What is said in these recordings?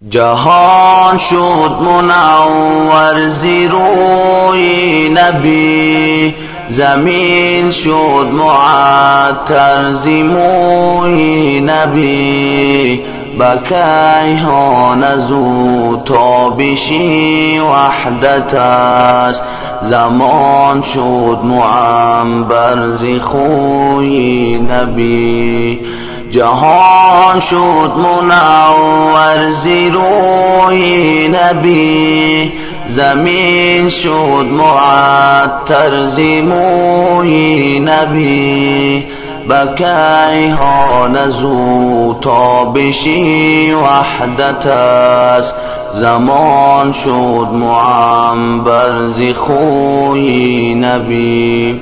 جهان شد منور زی روی نبی، زمین شد معطر زی موی نبی. با کیهان از او تابشی وحدت است، زمان شد معنبر زی خوی نبی. جهان شد منور زی روی نبی، زمین شد معطر زی موی نبی. با کیهان از او تابشی وحدت است، زمان شد معنبر زی خوی نبی.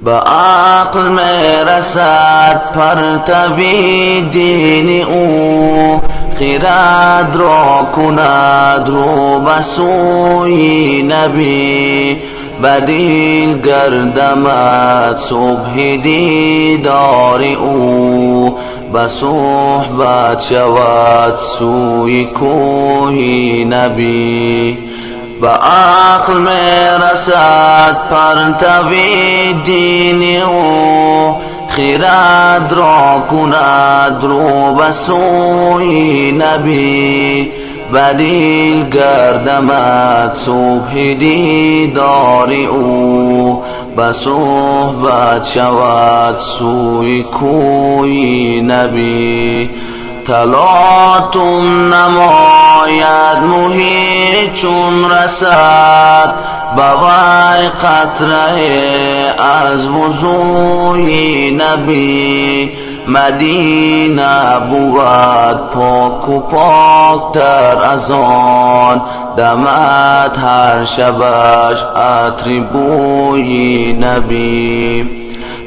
به عقل میرسد پرتوی دین او، خرد را کند رو به سوی نبی. به دل گردمد صبح دیدار او، به صحبت شود سوی کوی نبی. به عقل میرسد پرتوی دین او، خرد را کند رو به سوی نبی. به دل گردمد صبح دیدار او، به صحبت شود سوی کوی نبی. تلاطم نماید محیط چون رسد، به وی قطره از وضوی نبی. مدینه بود پاک و پاکتر از آن، دمد هر شبش عطر بوی نبی.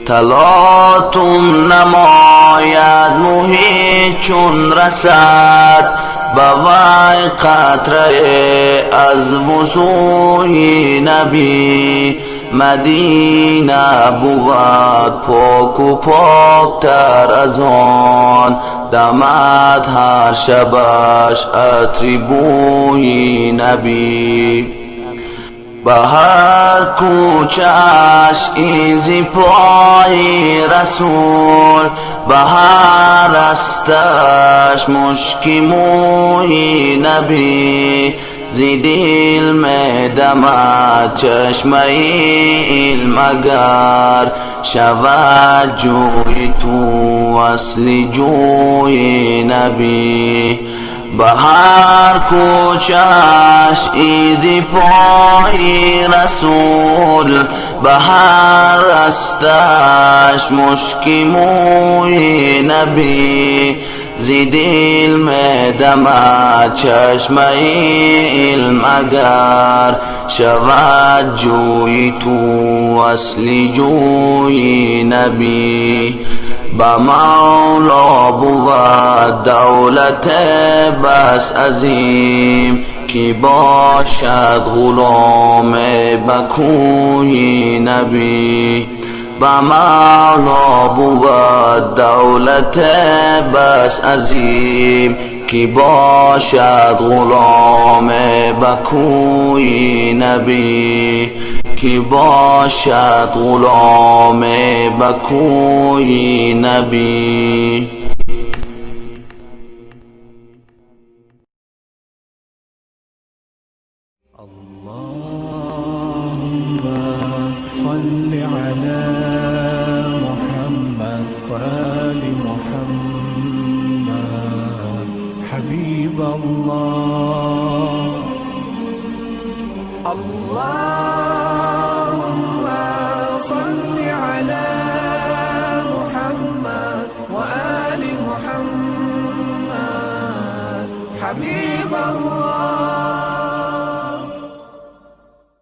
تلاطم نماید محیط چون رسد، به وی قطره از وضوی نبی. مدینه بود پاک و پاکتر از آن، دمد هر شبش عطر بوی نبی. به هر کوچه اش ایزی پای رسول، به هر رستش مشکی موی نبی. زی دل می دمد چشمه علم اگر، شود جوی تو اصل جوی نبی. به هر کوچش ایزی پای رسول، به هر رستش مشکی موی نبی. زی دل می دمد چشمه علم اگر، شود جوی تو اصل جوی نبی. با مولا بود دولت بس عظیم، کی باشد غلام بکوی نبی. با مولا بود دولت بس عظیم، کی باشد غلام بکوی نبی. کی باشد غلام بکوی نبی. اللهم صل على محمد وآل محمد حبيب الله. اللهم صل على محمد وآل محمد حبيب الله.